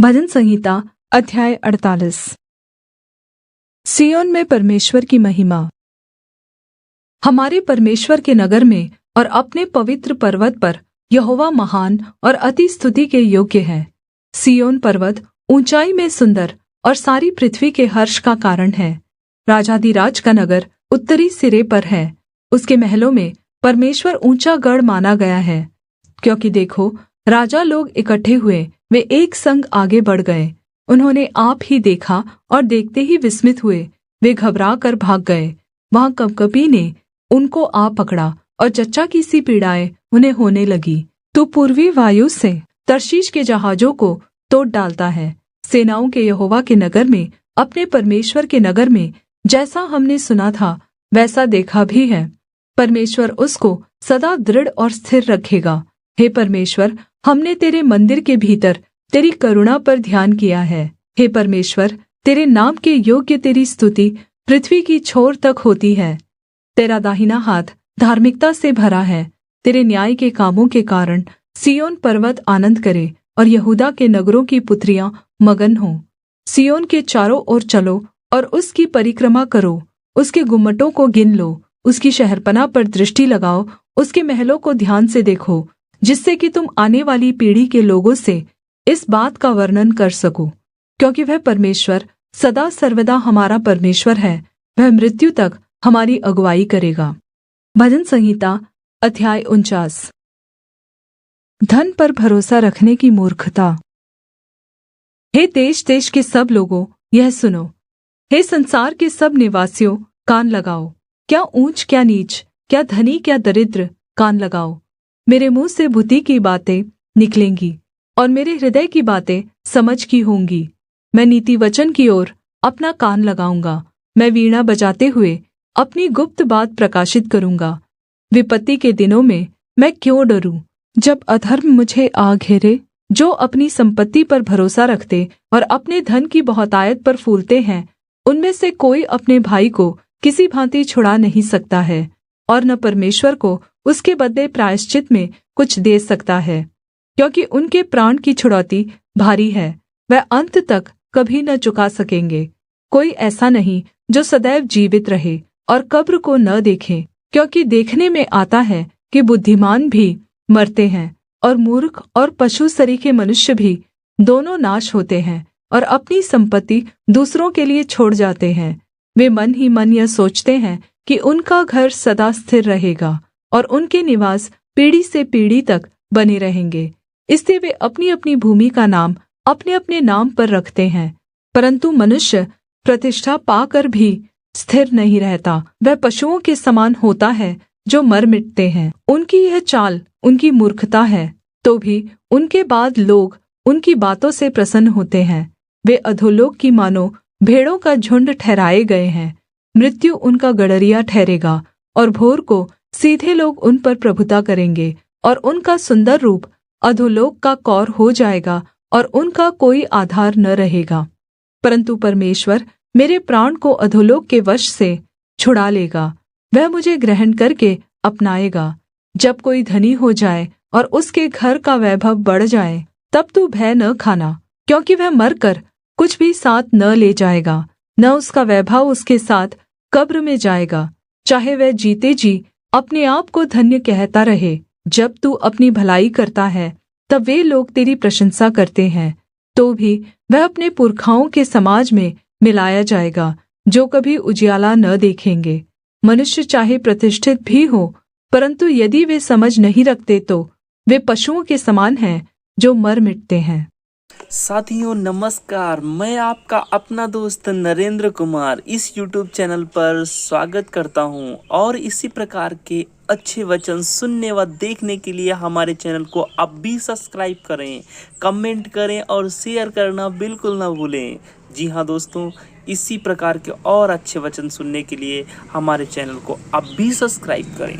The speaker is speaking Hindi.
भजन संहिता अध्याय 48। सिय्योन में परमेश्वर की महिमा। हमारे परमेश्वर के नगर में और अपने पवित्र पर्वत पर यहोवा महान और अति स्तुति के योग्य है। सिय्योन पर्वत ऊंचाई में सुंदर और सारी पृथ्वी के हर्ष का कारण है। राजाधिराज का नगर उत्तरी सिरे पर है, उसके महलों में परमेश्वर ऊंचा गढ़ माना गया है। क्योंकि देखो, राजा लोग इकट्ठे हुए, वे एक संग आगे बढ़ गए। उन्होंने आप ही देखा और देखते ही विस्मित हुए, वे घबरा कर भाग गए। वहाँ कँपकँपी ने उनको आ पकड़ा और जच्चा की सी पीड़ाएँ उन्हें होने लगी। तू पूर्वी वायु से तर्शीश के जहाजों को तोड़ डालता है। सेनाओं के यहोवा के नगर में, अपने परमेश्वर के नगर में जैसा हमने सुना था वैसा देखा भी है। परमेश्वर उसको सदा दृढ़ और स्थिर रखेगा। हे परमेश्वर, हमने तेरे मंदिर के भीतर तेरी करुणा पर ध्यान किया है। हे परमेश्वर, तेरे नाम के योग्य तेरी स्तुति पृथ्वी की छोर तक होती है। तेरा दाहिना हाथ धार्मिकता से भरा है। तेरे न्याय के कामों के कारण सिय्योन पर्वत आनन्द करे और यहूदा के नगरों की पुत्रियां मगन हों। सिय्योन के चारों ओर चलो और उसकी परिक्रमा करो। उसके गुम्मटों को गिन लो, उसकी शहरपनाह पर दृष्टि लगाओ, उसके महलों को ध्यान से देखो, जिससे कि तुम आने वाली पीढ़ी के लोगों से इस बात का वर्णन कर सको। क्योंकि वह परमेश्वर सदा सर्वदा हमारा परमेश्वर है, वह मृत्यु तक हमारी अगुवाई करेगा। भजन संहिता अध्याय 49। धन पर भरोसा रखने की मूर्खता। हे देश देश के सब लोगों, यह सुनो। हे संसार के सब निवासियों, कान लगाओ। क्या ऊंच क्या नीच, क्या धनी क्या दरिद्र, कान लगाओ। मेरे मुँह से बुद्धि की बातें निकलेंगी और मेरे हृदय की बातें समझ की होंगी। मैं नीति वचन की ओर अपना कान लगाऊंगा। मैं वीणा बजाते हुए अपनी गुप्त बात प्रकाशित करूंगा। विपत्ति के दिनों में मैं क्यों डरूं? जब अधर्म मुझे आ घेरे, जो अपनी संपत्ति पर भरोसा रखते और अपने धन की बहुतायत पर फूलते हैं, उनमें से कोई अपने भाई को किसी भांति छुड़ा नहीं सकता है, और न परमेश्वर को उसके बदले प्रायश्चित में कुछ दे सकता है। क्योंकि उनके प्राण की छुड़ौती भारी है, वह अंत तक कभी न चुका सकेंगे। कोई ऐसा नहीं जो सदैव जीवित रहे और कब्र को न देखे। क्योंकि देखने में आता है कि बुद्धिमान भी मरते हैं और मूर्ख और पशु सरीखे मनुष्य भी दोनों नाश होते हैं और अपनी संपत्ति दूसरों के लिए छोड़ जाते हैं। वे मन ही मन यह सोचते हैं कि उनका घर सदा स्थिर रहेगा और उनके निवास पीढ़ी से पीढ़ी तक बने रहेंगे। इसलिए वे अपनी अपनी भूमि का नाम अपने अपने नाम पर रखते हैं। परंतु मनुष्य प्रतिष्ठा पाकर भी स्थिर नहीं रहता। वह पशुओं के समान होता है जो मर मिटते हैं। उनकी यह चाल उनकी मूर्खता है, तो भी उनके बाद लोग उनकी बातों से प्रसन्न होते हैं। वे अधोलोक की मानो भेड़ों का झुंड ठहराए गए हैं। मृत्यु उनका गड़रिया ठहरेगा और भोर को सीधे लोग उन पर प्रभुता करेंगे, और उनका सुंदर रूप अधोलोक का कौर हो जाएगा और उनका कोई आधार न रहेगा। परंतु परमेश्वर मेरे प्राण को अधोलोक के वश से छुड़ा लेगा। वह मुझे ग्रहण करके अपनाएगा। जब कोई धनी हो जाए और उसके घर का वैभव बढ़ जाए, तब तू भय न खाना, क्योंकि वह मरकर कुछ भी साथ न ले जाएगा, न उसका वैभव उसके साथ कब्र में जाएगा। चाहे वह जीते जी अपने आप को धन्य कहता रहे। जब तू अपनी भलाई करता है, तब वे लोग तेरी प्रशंसा करते हैं। तो भी वह अपने पुरखाओं के समाज में मिलाया जाएगा, जो कभी उजियाला न देखेंगे। मनुष्य चाहे प्रतिष्ठित भी हो, परंतु यदि वे समझ नहीं रखते, तो वे पशुओं के समान हैं जो मर मिटते हैं। साथियों नमस्कार, मैं आपका अपना दोस्त नरेंद्र कुमार इस YouTube चैनल पर स्वागत करता हूं, और इसी प्रकार के अच्छे वचन सुनने व देखने के लिए हमारे चैनल को अब भी सब्सक्राइब करें, कमेंट करें और शेयर करना बिल्कुल ना भूलें। जी हाँ दोस्तों, इसी प्रकार के और अच्छे वचन सुनने के लिए हमारे चैनल को अब भी सब्सक्राइब करें।